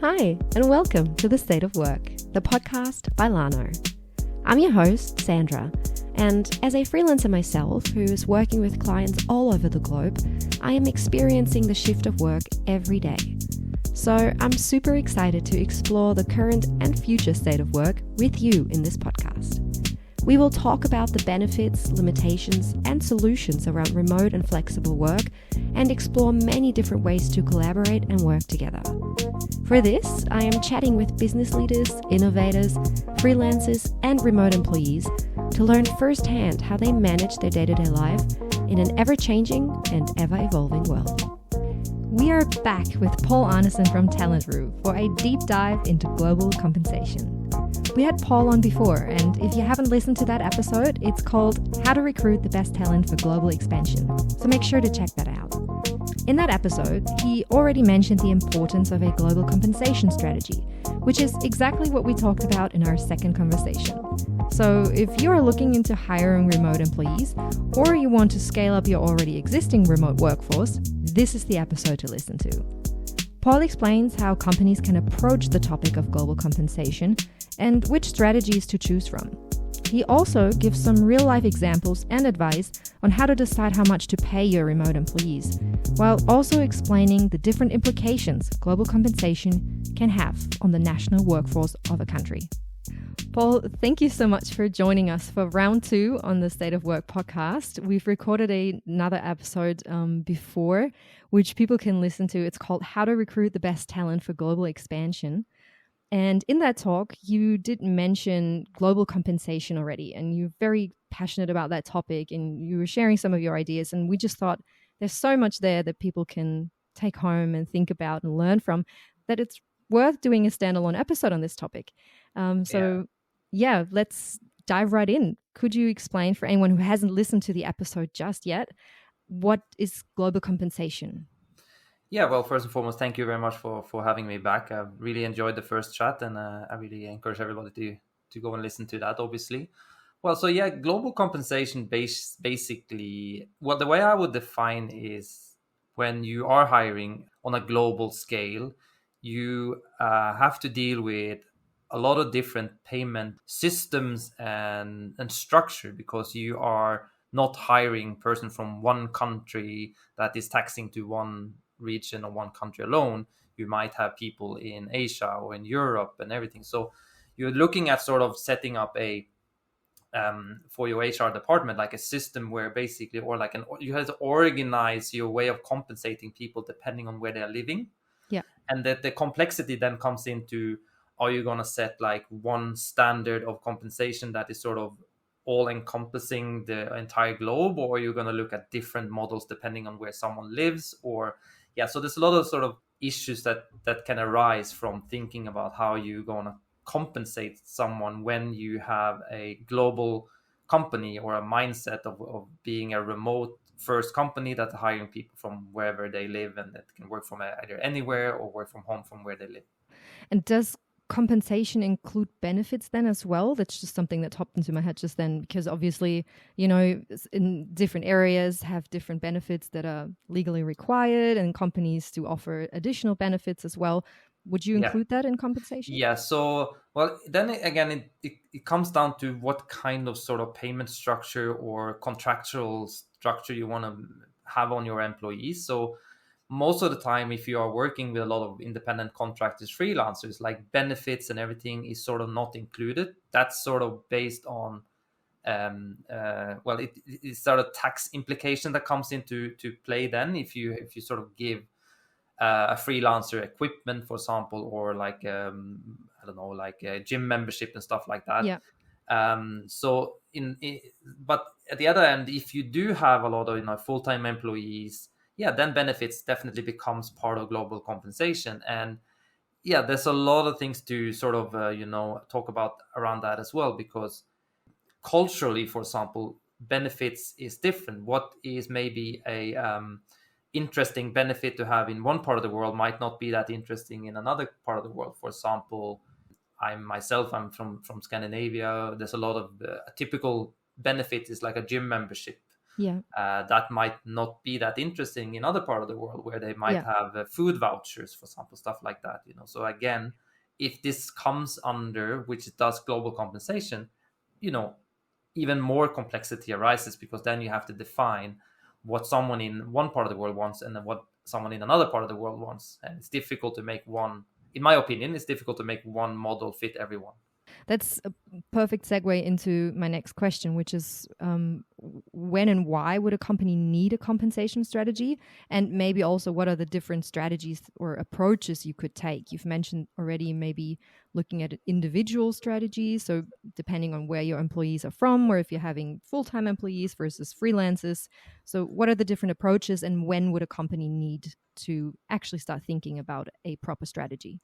Hi, and welcome to The State of Work, the podcast by Lano. I'm your host, Sandra, and as a freelancer myself who's working with clients all over the globe, I am experiencing the shift of work every day. So I'm super excited to explore the current and future state of work with you in this podcast. We will talk about the benefits, limitations, and solutions around remote and flexible work and explore many different ways to collaborate and work together. For this, I am chatting with business leaders, innovators, freelancers, and remote employees to learn firsthand how they manage their day-to-day life in an ever-changing and ever-evolving world. We are back with Paul Arnesen from Talentroo for a deep dive into global compensation. We had Paul on before, and if you haven't listened to that episode, it's called How to Recruit the Best Talent for Global Expansion, so make sure to check that out. In that episode, he already mentioned the importance of a global compensation strategy, which is exactly what we talked about in our second conversation. So if you are looking into hiring remote employees, or you want to scale up your already existing remote workforce, this is the episode to listen to. Paul explains how companies can approach the topic of global compensation and which strategies to choose from. He also gives some real-life examples and advice on how to decide how much to pay your remote employees, while also explaining the different implications global compensation can have on the national workforce of a country. Paul, thank you so much for joining us for round 2 on the State of Work podcast. We've recorded another episode before, which people can listen to. It's called How to Recruit the Best Talent for Global Expansion. And in that talk, you did mention global compensation already, and you're very passionate about that topic, and you were sharing some of your ideas. And we just thought there's so much there that people can take home and think about and learn from, that it's worth doing a standalone episode on this topic. So let's dive right in. Could you explain for anyone who hasn't listened to the episode just yet, what is global compensation? Yeah, well, first and foremost, thank you very much for having me back. I really enjoyed the first chat, and I really encourage everybody to go and listen to that, obviously. Well, so yeah, global compensation basically, well, the way I would define is when you are hiring on a global scale, you have to deal with a lot of different payment systems and structure, because you are not hiring a person from one country that is taxing to one region or one country alone. You might have people in Asia or in Europe and everything. So you're looking at sort of setting up a for your HR department, like a system where basically, or like you have to organize your way of compensating people depending on where they're living. Yeah. And that the complexity then comes into, are you going to set like one standard of compensation that is sort of all encompassing the entire globe, or are you going to look at different models depending on where someone lives? Or so there's a lot of sort of issues that can arise from thinking about how you're going to compensate someone when you have a global company or a mindset of being a remote first company that hiring people from wherever they live, and that can work from either anywhere or work from home from where they live. And does compensation include benefits then as well? That's just something that popped into my head just then, because obviously, you know, in different areas have different benefits that are legally required, and companies do offer additional benefits as well. Would you include that in compensation? Yeah. So, well, then again, it comes down to what kind of sort of payment structure or contractual structure you want to have on your employees. So most of the time, if you are working with a lot of independent contractors, freelancers, like benefits and everything is sort of not included. That's sort of based on, it's sort of tax implication that comes into play then. If you sort of give a freelancer equipment, for example, or like, like a gym membership and stuff like that. Yeah. But at the other end, if you do have a lot of, full-time employees, then benefits definitely becomes part of global compensation. And there's a lot of things to sort of, talk about around that as well, because culturally, for example, benefits is different. What is maybe a interesting benefit to have in one part of the world might not be that interesting in another part of the world. For example, I'm from Scandinavia. There's a lot of a typical benefit is like a gym membership. Yeah. That might not be that interesting in other part of the world where they might Yeah. have food vouchers, for example, stuff like that. So again, if this comes under which it does global compensation, you know, even more complexity arises, because then you have to define what someone in one part of the world wants and then what someone in another part of the world wants, and it's difficult to make one. In my opinion, it's difficult to make one model fit everyone. That's a perfect segue into my next question, which is when and why would a company need a compensation strategy? And maybe also, what are the different strategies or approaches you could take? You've mentioned already maybe looking at individual strategies. So, depending on where your employees are from, or if you're having full time employees versus freelancers. So, what are the different approaches, and when would a company need to actually start thinking about a proper strategy?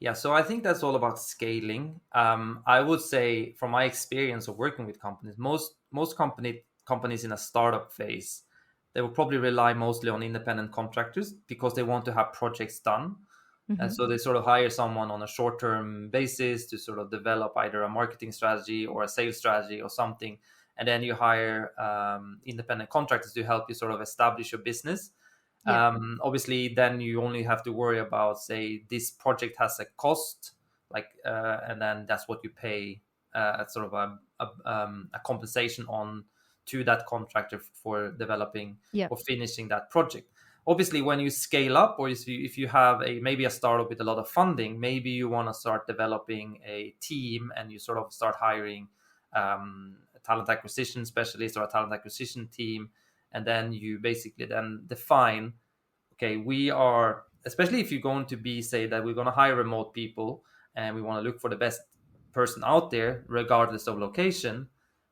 Yeah, so I think that's all about scaling. I would say, from my experience of working with companies, most companies in a startup phase, they will probably rely mostly on independent contractors because they want to have projects done. And Mm-hmm. so they sort of hire someone on a short-term basis to sort of develop either a marketing strategy or a sales strategy or something. And then you hire independent contractors to help you sort of establish your business. Yeah. Obviously, then you only have to worry about, say, this project has a cost, like, and then that's what you pay at sort of a compensation on to that contractor for developing Yeah. or finishing that project. Obviously, when you scale up, or if you have maybe a startup with a lot of funding, maybe you want to start developing a team and you sort of start hiring a talent acquisition specialist or a talent acquisition team, and then you basically then define, okay, we are, especially if you're going to be, say that we're going to hire remote people and we want to look for the best person out there regardless of location,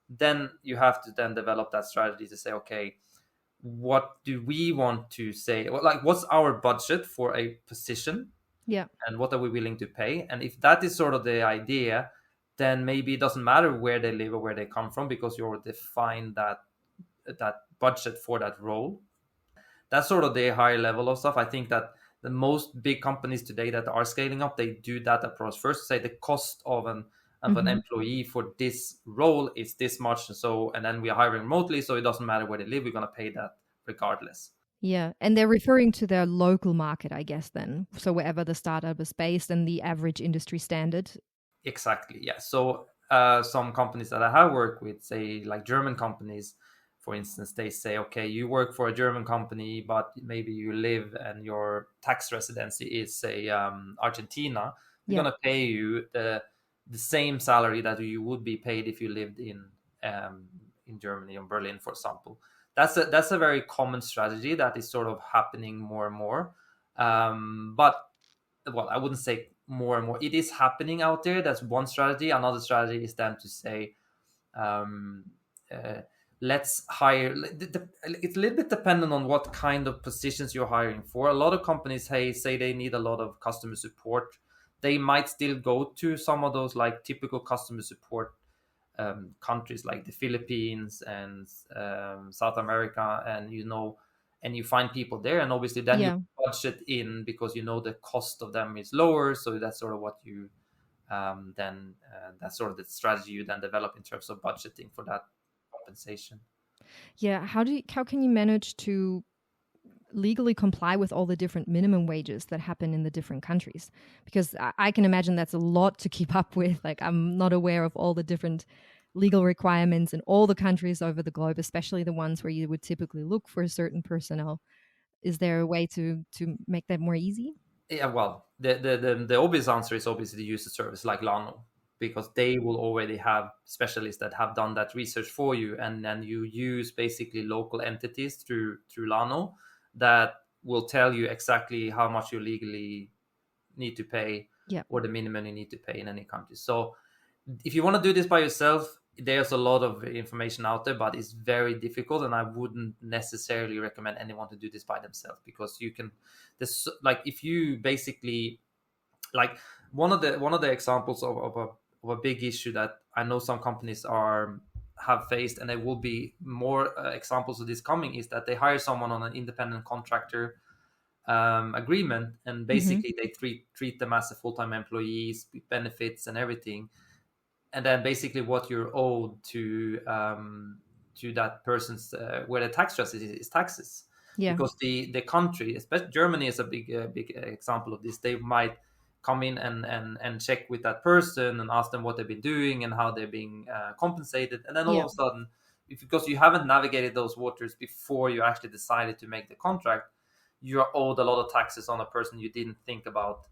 then you have to then develop that strategy to say, okay, what do we want to say, like what's our budget for a position Yeah. and what are we willing to pay? And if that is sort of the idea, then maybe it doesn't matter where they live or where they come from, because you already defined that budget for that role. That's sort of the higher level of stuff. I think that the most big companies today that are scaling up, they do that approach first. Say the cost of an Mm-hmm. employee for this role is this much, and then we are hiring remotely, so it doesn't matter where they live. We're going to pay that regardless. Yeah, and they're referring to their local market, I guess, then. So wherever the startup is based and the average industry standard. Exactly. Yeah. So some companies that I have worked with, say like German companies, for instance, they say, okay, you work for a German company, but maybe you live and your tax residency is, say, Argentina. We're Yeah. gonna pay you the same salary that you would be paid if you lived in Germany or Berlin, for example. That's a very common strategy that is sort of happening more and more. But well, I wouldn't say more and more. It is happening out there. That's one strategy. Another strategy is then to say, um, uh, let's hire. It's a little bit dependent on what kind of positions you're hiring for. A lot of companies, hey, say they need a lot of customer support. They might still go to some of those like typical customer support countries like the Philippines and South America, and and you find people there, and obviously then you Yeah. budget in because the cost of them is lower. So that's sort of what you then that's sort of the strategy you then develop in terms of budgeting for that compensation. Yeah. How can you manage to legally comply with all the different minimum wages that happen in the different countries? Because I can imagine that's a lot to keep up with. Like, I'm not aware of all the different legal requirements in all the countries over the globe, especially the ones where you would typically look for certain personnel. Is there a way to make that more easy? Yeah, well, the obvious answer is obviously to use a service like Lano, because they will already have specialists that have done that research for you, and then you use basically local entities through Lano that will tell you exactly how much you legally need to pay, Yeah. or the minimum you need to pay in any country. So if you want to do this by yourself, there's a lot of information out there, but it's very difficult, and I wouldn't necessarily recommend anyone to do this by themselves, because you can this like if you basically like one of the examples of a big issue that I know some companies have faced, and there will be more examples of this coming, is that they hire someone on an independent contractor agreement, and Mm-hmm. basically they treat them as a full-time employees with benefits and everything, and then basically what you're owed to that person's where the tax trust is taxes. Yeah. Because the country, especially Germany, is a big example of this. They might come in and check with that person and ask them what they've been doing and how they're being compensated, and then all of a sudden, because you haven't navigated those waters before you actually decided to make the contract, you are owed a lot of taxes on a person you didn't think about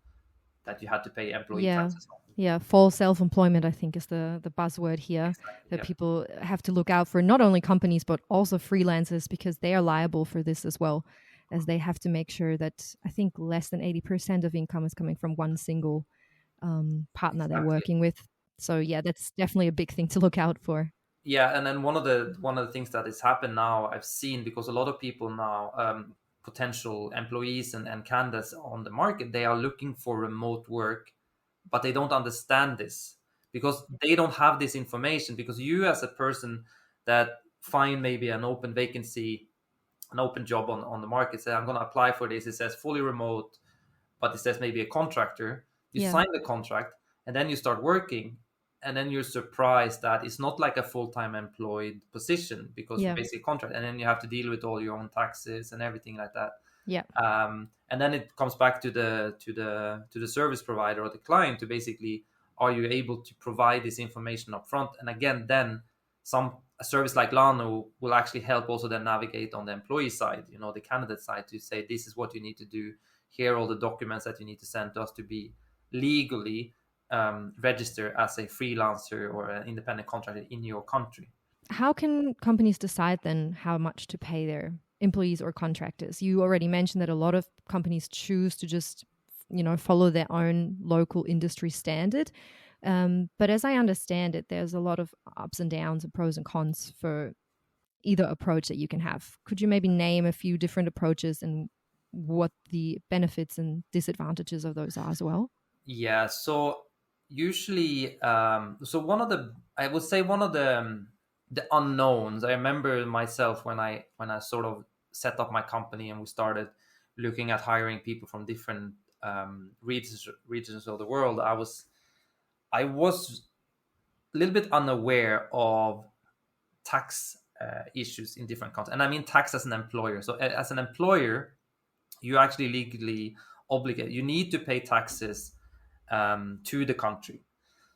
that you had to pay employee taxes on. Yeah, false self-employment, I think, is the buzzword here. Exactly, that people have to look out for, not only companies, but also freelancers, because they are liable for this as well, as they have to make sure that, I think, less than 80% of income is coming from one single partner they're working with. So yeah, that's definitely a big thing to look out for. Yeah, and then one of the things that has happened now, I've seen, because a lot of people now, potential employees and candidates on the market, they are looking for remote work, but they don't understand this because they don't have this information. Because you, as a person that find maybe an open vacancy, an open job on the market, say, I'm going to apply for this, it says fully remote, but it says maybe a contractor, you sign the contract and then you start working, and then you're surprised that it's not like a full-time employed position, because you're basically a contract, and then you have to deal with all your own taxes and everything like that. And then it comes back to the service provider or the client to basically, are you able to provide this information up front? And again, then a service like Lano will actually help also then navigate on the employee side, the candidate side, to say, this is what you need to do, here are all the documents that you need to send to us to be legally register as a freelancer or an independent contractor in your country. How can companies decide then how much to pay their employees or contractors? You already mentioned that a lot of companies choose to just, follow their own local industry standard. But as I understand it, there's a lot of ups and downs and pros and cons for either approach that you can have. Could you maybe name a few different approaches and what the benefits and disadvantages of those are as well? Yeah, so usually, one of the unknowns, I remember myself when I sort of set up my company and we started looking at hiring people from different regions of the world. I was a little bit unaware of tax issues in different countries, and I mean tax as an employer. So as an employer, you actually legally obligated. You need to pay taxes to the country.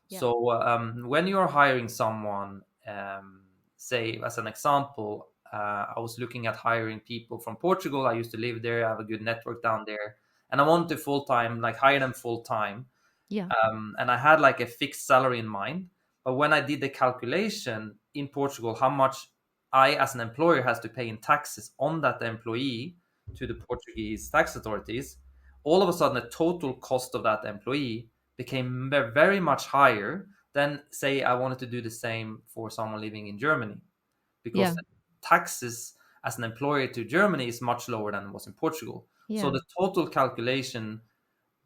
So when you're hiring someone, say as an example, I was looking at hiring people from Portugal. I used to live there. I have a good network down there, and I wanted to hire them full time. And I had like a fixed salary in mind. But when I did the calculation in Portugal, how much I as an employer has to pay in taxes on that employee to the Portuguese tax authorities, all of a sudden the total cost of that employee became very much higher than, say, I wanted to do the same for someone living in Germany, because taxes as an employer to Germany is much lower than it was in Portugal. So the total calculation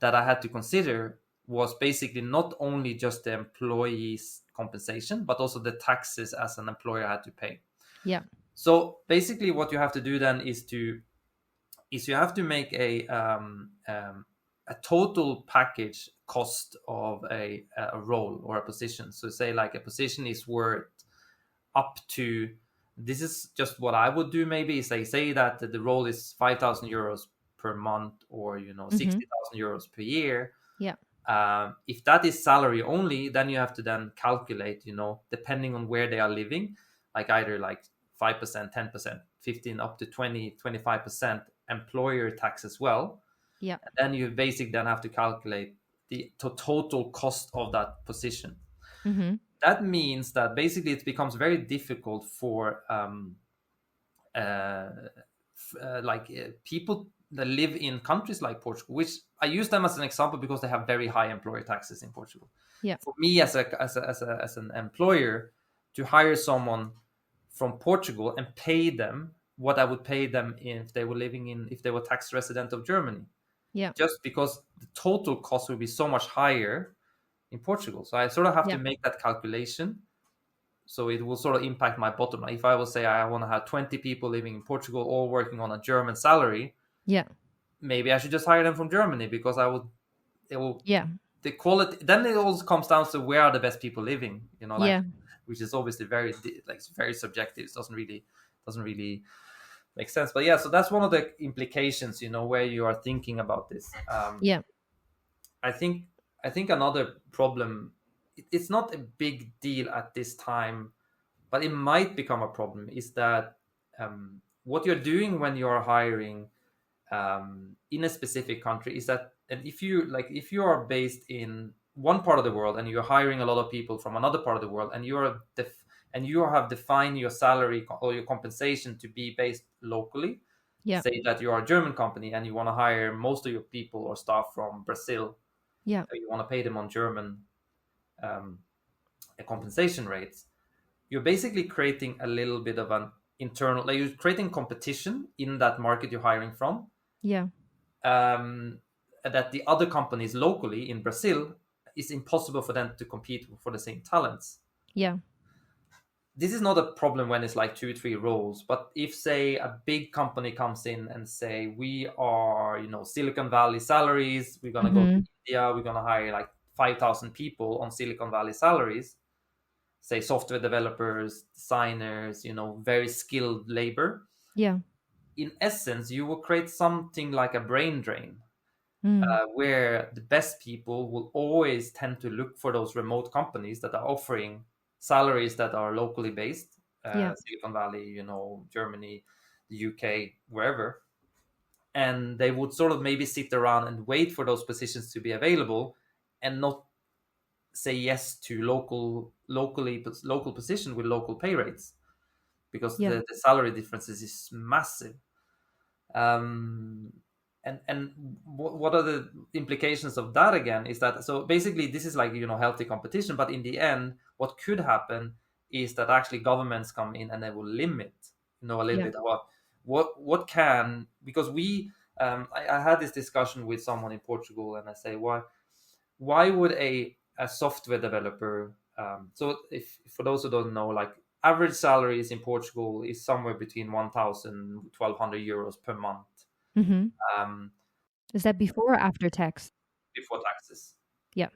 that I had to consider was basically not only just the employee's compensation, but also the taxes as an employer had to pay. So basically what you have to do then is you have to make a total package cost of a role or a position. So say like a position is worth up to, this is just what I would do, maybe is they say that the role is 5,000 euros per month, or 60,000 euros per year. If that is salary only, then you have to then calculate, depending on where they are living, like either like 5%, 10%, 15, up to 20, 25% employer tax as well. And then you basically then have to calculate the total cost of that position. That means that basically it becomes very difficult for people that live in countries like Portugal, which I use them as an example because they have very high employer taxes in Portugal. For me as an employer to hire someone from Portugal and pay them what I would pay them if they were tax resident of Germany. Just because the total cost would be so much higher in Portugal. So I sort of have to make that calculation. So it will sort of impact my bottom line. If I will say I want to have 20 people living in Portugal, all working on a German salary, maybe I should just hire them from Germany, because the quality, then it also comes down to where are the best people living, which is obviously very subjective. It doesn't really make sense. But yeah, so that's one of the implications, where you are thinking about this. Yeah. I think another problem. It's not a big deal at this time, but it might become a problem. Is that what you're doing when you are hiring in a specific country is that, and if you are based in one part of the world and you're hiring a lot of people from another part of the world, and you have defined your salary or your compensation to be based locally. Yeah. Say that you are a German company and you want to hire most of your people or staff from Brazil. Yeah. You want to pay them on German um, compensation rates. You're basically creating a little bit of an internal, like you're creating competition in that market you're hiring from. Yeah. That the other companies locally in Brazil, is impossible for them to compete for the same talents. Yeah. This is not a problem when it's like 2 or 3 roles, but if say a big company comes in and say, we are Silicon Valley salaries, we're going to go to India, we're going to hire like 5,000 people on Silicon Valley salaries, say software developers, designers, very skilled labor. Yeah. In essence, you will create something like a brain drain, Mm. where the best people will always tend to look for those remote companies that are offering salaries that are locally based, Yeah. Silicon Valley, Germany, the UK, wherever. And they would sort of maybe sit around and wait for those positions to be available and not say yes to local position with local pay rates, because Yeah. the salary differences is massive. And what are the implications of that again is that, so basically this is like healthy competition, but in the end what could happen is that actually governments come in and they will limit a little Yeah. bit about what can, because I had this discussion with someone in Portugal, and I say, why would a software developer, so if for those who don't know, like average salaries in Portugal is somewhere between 1,000 1,200 euros per month, Mm-hmm. um, Is that before or after tax? before taxes. Yeah.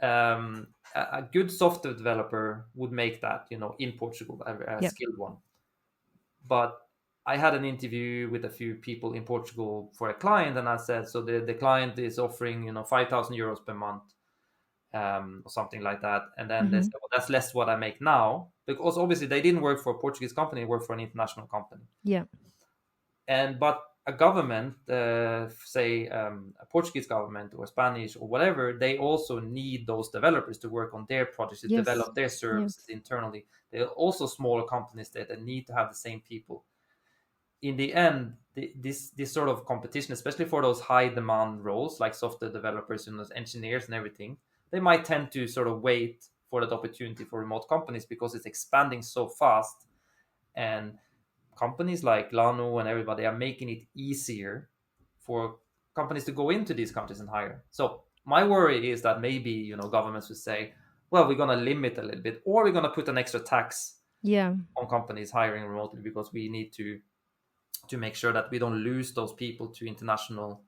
A good software developer would make that, in Portugal, a Yeah. skilled one. But I had an interview with a few people in Portugal for a client, and I said, so the client is offering, 5,000 euros per month, or something like that. And then they said, well, that's less what I make now, because obviously they didn't work for a Portuguese company, they worked for an international company. Yeah. But a government, say a Portuguese government or Spanish or whatever, they also need those developers to work on their projects, to Yes. develop their services internally. There are also smaller companies there that need to have the same people. In the end, this sort of competition, especially for those high demand roles like software developers and those engineers and everything, they might tend to sort of wait for that opportunity for remote companies because it's expanding so fast. And companies like Lano and everybody are making it easier for companies to go into these countries and hire. So my worry is that maybe governments would say, well, we're going to limit a little bit, or we're going to put an extra tax on companies hiring remotely, because we need to make sure that we don't lose those people to international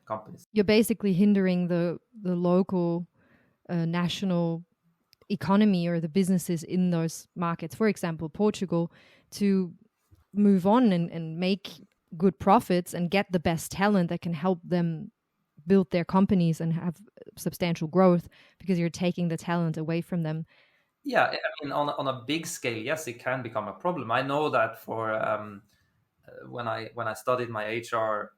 companies. You're basically hindering the local national economy or the businesses in those markets, for example Portugal, to move on and make good profits and get the best talent that can help them build their companies and have substantial growth, because you're taking the talent away from them. Yeah, I mean, on a big scale, yes, it can become a problem. I know that for when I studied my HR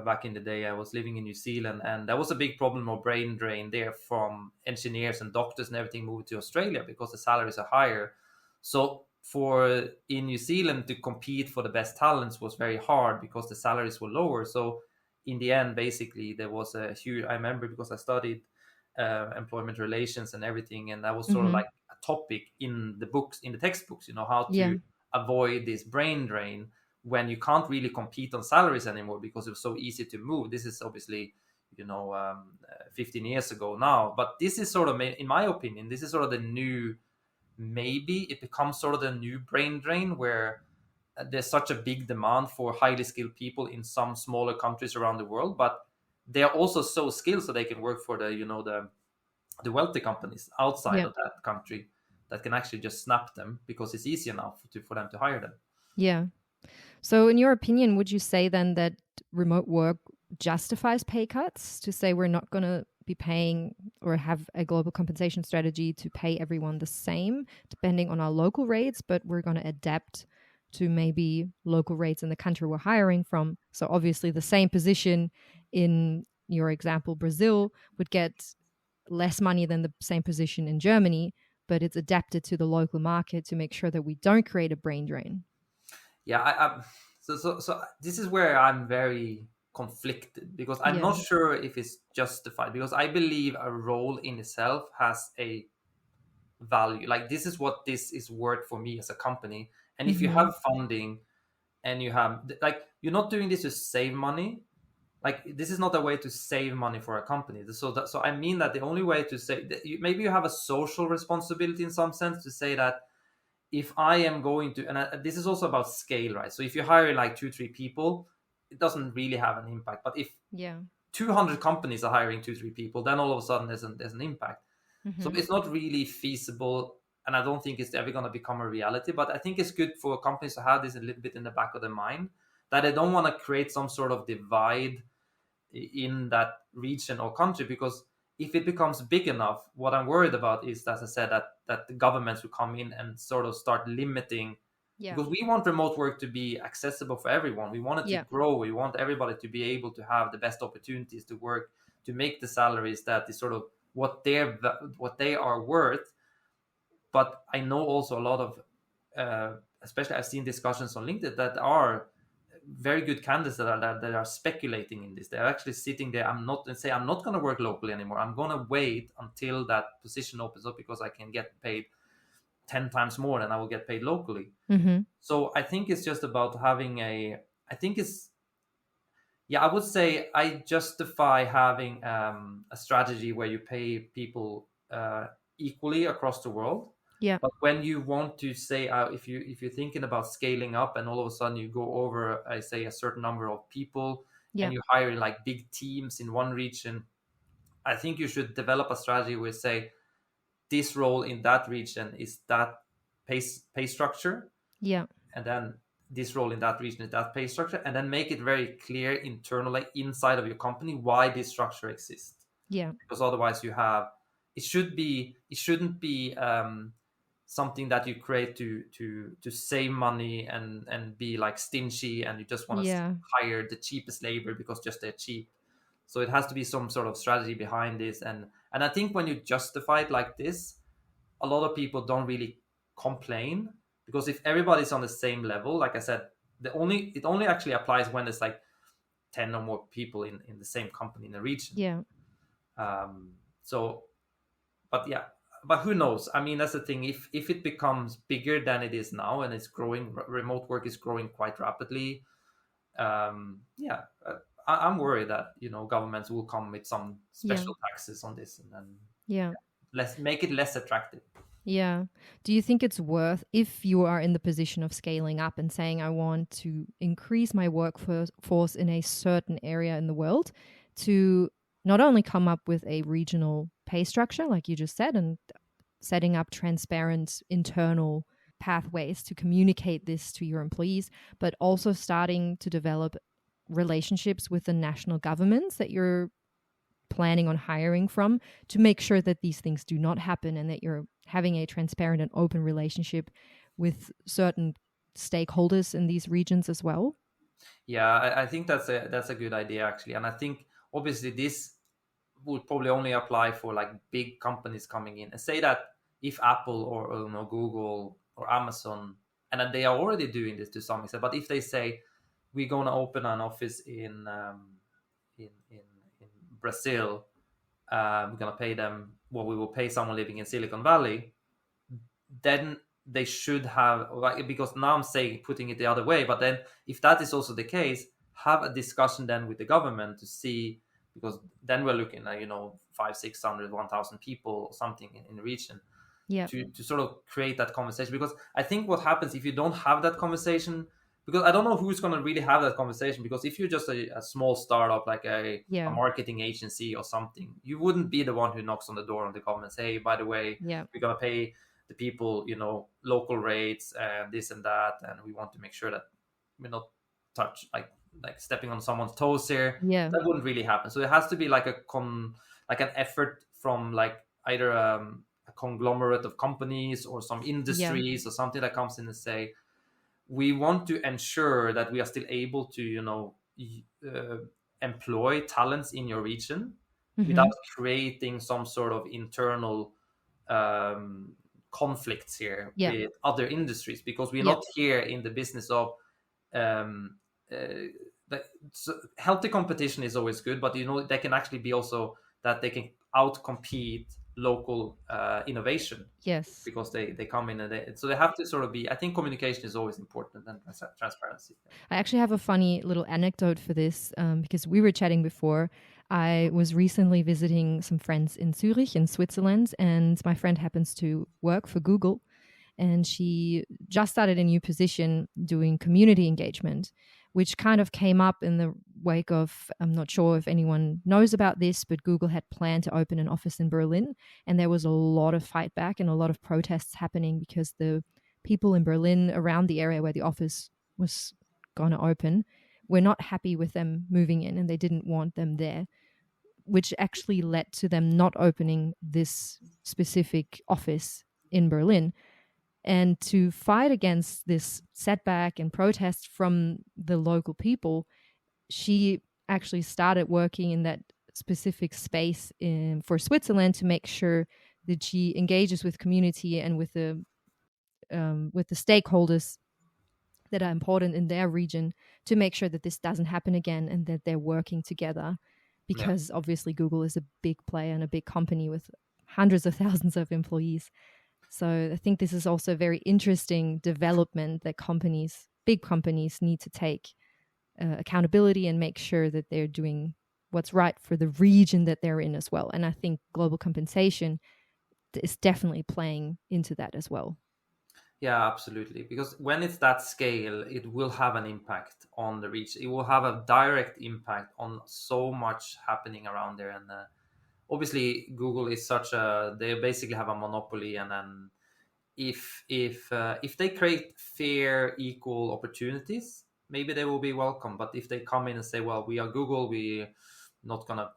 back in the day, I was living in New Zealand, and there was a big problem of brain drain there from engineers and doctors and everything moving to Australia because the salaries are higher. So in New Zealand to compete for the best talents was very hard because the salaries were lower. So in the end, basically, there was a huge, I remember because I studied employment relations and everything, and that was sort of like a topic in the books, in the textbooks, how to avoid this brain drain when you can't really compete on salaries anymore because it was so easy to move. This is obviously 15 years ago now, but this is sort of, in my opinion, this is sort of the new, maybe it becomes sort of the new brain drain, where there's such a big demand for highly skilled people in some smaller countries around the world, but they're also so skilled so they can work for the the wealthy companies outside Yeah. of that country that can actually just snap them because it's easy enough for them to hire them. Yeah. So, in your opinion, would you say then that remote work justifies pay cuts, to say we're not going to be paying or have a global compensation strategy to pay everyone the same, depending on our local rates, but we're going to adapt to maybe local rates in the country we're hiring from? So, obviously, the same position in your example, Brazil, would get less money than the same position in Germany, but it's adapted to the local market to make sure that we don't create a brain drain. Yeah, so this is where I'm very conflicted, because I'm Yeah. not sure if it's justified, because I believe a role in itself has a value. Like, this is what this is worth for me as a company. And if you Mm-hmm. have funding and you have, like, you're not doing this to save money. Like, this is not a way to save money for a company. So I mean that the only way to say that maybe you have a social responsibility in some sense, to say that if I am going to, and this is also about scale, right? So if you hire like 2-3 people, it doesn't really have an impact. But if Yeah. 200 companies are hiring 2-3 people, then all of a sudden there's an impact. So Mm-hmm. it's not really feasible, and I don't think it's ever going to become a reality. But I think it's good for companies to have this a little bit in the back of their mind, that they don't want to create some sort of divide in that region or country, because if it becomes big enough, what I'm worried about is, as I said, that the governments will come in and sort of start limiting. Yeah. Because we want remote work to be accessible for everyone. We want it to Yeah. grow. We want everybody to be able to have the best opportunities to work, to make the salaries that is sort of what they are worth. But I know also a lot of, especially I've seen discussions on LinkedIn that are very good candidates that are speculating in this. They're actually sitting there. I'm not going to work locally anymore. I'm going to wait until that position opens up, because I can get paid 10 times more than I will get paid locally. Mm-hmm. So I think it's just about having I think it's, yeah, I would say I justify having a strategy where you pay people equally across the world. Yeah. But when you want to say, if you're thinking about scaling up, and all of a sudden you go over, I say, a certain number of people, Yeah. and you hire like big teams in one region, I think you should develop a strategy where, say, this role in that region is that pay structure, Yeah. and then this role in that region is that pay structure, and then make it very clear internally inside of your company why this structure exists. Yeah. Because otherwise it shouldn't be something that you create to save money and be like stingy, and you just want to Yeah. hire the cheapest labor because just they're cheap. So it has to be some sort of strategy behind this, and I think when you justify it like this, a lot of people don't really complain, because if everybody's on the same level, like I said, it only actually applies when there's like 10 or more people in the same company in a region. Yeah. So, but yeah, but who knows? I mean, that's the thing. If it becomes bigger than it is now, and it's growing, remote work is growing quite rapidly. Yeah, I'm worried that governments will come with some Yeah. special taxes on this, and then Yeah. make it less attractive. Yeah. Do you think it's worth, if you are in the position of scaling up and saying, I want to increase my workforce in a certain area in the world, to not only come up with a regional pay structure, like you just said, and setting up transparent internal pathways to communicate this to your employees, but also starting to develop relationships with the national governments that you're planning on hiring from, to make sure that these things do not happen, and that you're having a transparent and open relationship with certain stakeholders in these regions as well? Yeah, I think that's a good idea, actually, and I think obviously this would probably only apply for like big companies coming in. And say that if Apple or Google or Amazon, and then they are already doing this to some extent, but if they say we're going to open an office in Brazil, we're going to pay them what we will pay someone living in Silicon Valley, then they should have, like, because now I'm saying, putting it the other way, but then if that is also the case, have a discussion then with the government to see, because then we're looking at 500, 600, 1,000 people or something in the region, Yeah. to sort of create that conversation. Because I think what happens if you don't have that conversation because I don't know who's going to really have that conversation. Because if you're just a small startup, like a Yeah. marketing agency or something, you wouldn't be the one who knocks on the door on the government and say, hey, by the way, Yeah. we're going to pay the people, local rates and this and that, and we want to make sure that we're not like stepping on someone's toes here. Yeah. That wouldn't really happen. So it has to be like like an effort from like either a conglomerate of companies or some Yeah. industries or something that comes in and say, we want to ensure that we are still able to employ talents in your region without Hmm. creating some sort of internal um, conflicts here Yeah. with other industries, because we're Yeah. not here in the business of um, uh, so healthy competition is always good, but they can actually be also that they can outcompete local innovation, Yes. because they come in and so they have to sort of be. I think communication is always important, and transparency. I actually have a funny little anecdote for this, because we were chatting before. I was recently visiting some friends in Zurich, in Switzerland, and my friend happens to work for Google. And she just started a new position doing community engagement, which kind of came up in the wake of, I'm not sure if anyone knows about this, but Google had planned to open an office in Berlin. And there was a lot of fight back and a lot of protests happening because the people in Berlin around the area where the office was going to open were not happy with them moving in, and they didn't want them there, which actually led to them not opening this specific office in Berlin. And to fight against this setback and protest from the local people, she actually started working in that specific space for Switzerland to make sure that she engages with community and with the stakeholders that are important in their region to make sure that this doesn't happen again and that they're working together. Yeah. Because obviously Google is a big player and a big company with hundreds of thousands of employees. So I think this is also a very interesting development that big companies, need to take accountability and make sure that they're doing what's right for the region that they're in as well. And I think global compensation is definitely playing into that as well. Yeah, absolutely. Because when it's that scale, it will have an impact on the reach. It will have a direct impact on so much happening around there. And obviously, Google is they basically have a monopoly. And then if they create fair, equal opportunities, maybe they will be welcome. But if they come in and say, well, we are Google, we're not going to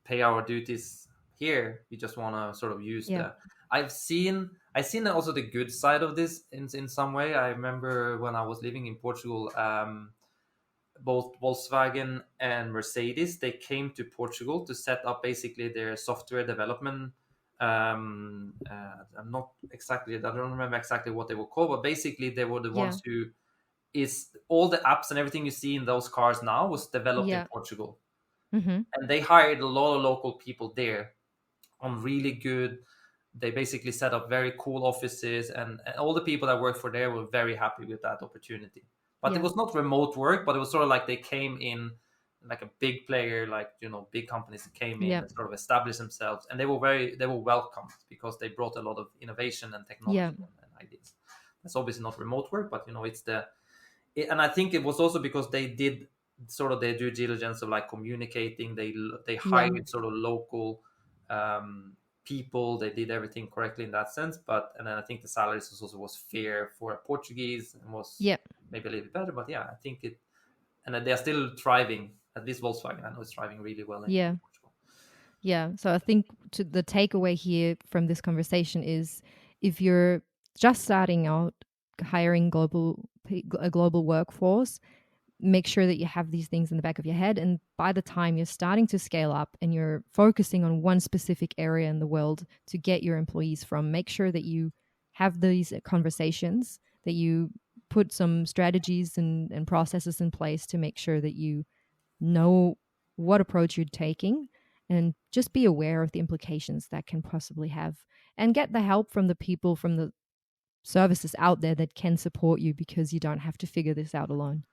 pay our duties here, we just want to sort of use Yeah. I've seen also the good side of this in some way. I remember when I was living in Portugal, both Volkswagen and Mercedes, they came to Portugal to set up basically their software development. I'm not exactly, I don't remember exactly what they were called, but basically they were the Yeah. ones who is all the apps and everything you see in those cars now was developed in Yeah. Portugal. Mm-hmm. And they hired a lot of local people there on really good. They basically set up very cool offices, and all the people that worked for there were very happy with that opportunity. But it Yeah. was not remote work, but it was sort of like they came in like a big player, like big companies that came in Yeah. and sort of established themselves, and they were welcomed because they brought a lot of innovation and Yeah. technology and ideas. That's obviously not remote work, but and I think it was also because they did sort of their due diligence of like communicating. They Yeah. hired sort of local people. They did everything correctly in that sense. And then I think the salaries also was fair for a Portuguese and was Yeah. maybe a little bit better. But yeah, I think and they're still thriving. At least Volkswagen, I know, is thriving really well in Yeah. Portugal. Yeah. So I think the takeaway here from this conversation is, if you're just starting out hiring a global workforce, make sure that you have these things in the back of your head. And by the time you're starting to scale up and you're focusing on one specific area in the world to get your employees from, make sure that you have these conversations, that you put some strategies and processes in place to make sure that you know what approach you're taking, and just be aware of the implications that can possibly have, and get the help from the people, from the services out there that can support you, because you don't have to figure this out alone.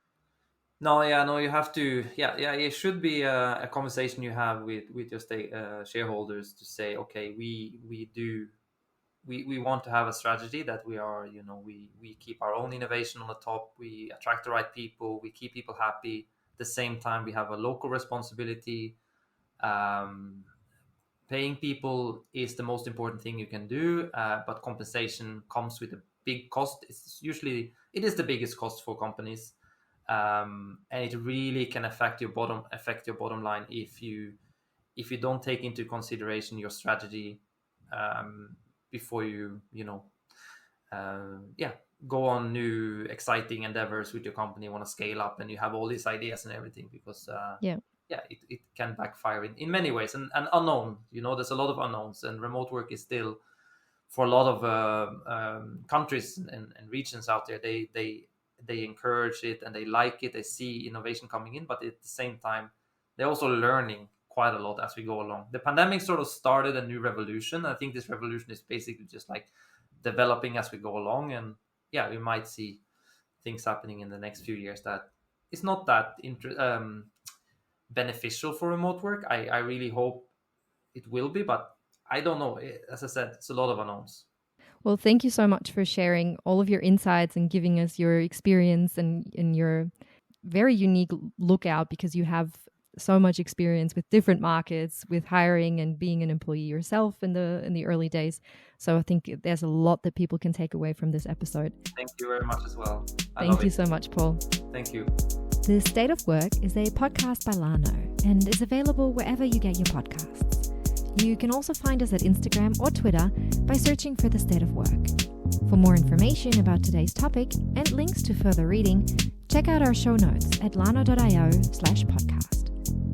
No, yeah, no, you have to. Yeah, yeah, it should be a conversation you have with your shareholders to say, okay, we do we want to have a strategy that we are, we keep our own innovation on the top, we attract the right people, we keep people happy. At the same time, we have a local responsibility. Paying people is the most important thing you can do, but compensation comes with a big cost. It is the biggest cost for companies, and it really can affect your bottom line if you don't take into consideration your strategy before you go on new exciting endeavors with your company, want to scale up, and you have all these ideas and everything, because it can backfire in many ways, and unknown. There's a lot of unknowns, and remote work is still, for a lot of countries and regions out there, they encourage it and they like it. They see innovation coming in, but at the same time, they're also learning quite a lot as we go along. The pandemic sort of started a new revolution. I think this revolution is basically just like developing as we go along, and we might see things happening in the next few years that is not that beneficial for remote work. I really hope it will be, but I don't know. As I said, it's a lot of unknowns. Well, thank you so much for sharing all of your insights and giving us your experience and your very unique lookout, because you have so much experience with different markets, with hiring and being an employee yourself in the early days. So I think there's a lot that people can take away from this episode. Thank you very much as well. Thank you so much, Paul. Thank you. The State of Work is a podcast by Lano and is available wherever you get your podcasts. You can also find us at Instagram or Twitter by searching for The State of Work. For more information about today's topic and links to further reading, check out our show notes at lano.io/podcast.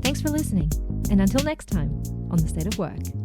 Thanks for listening, and until next time on The State of Work.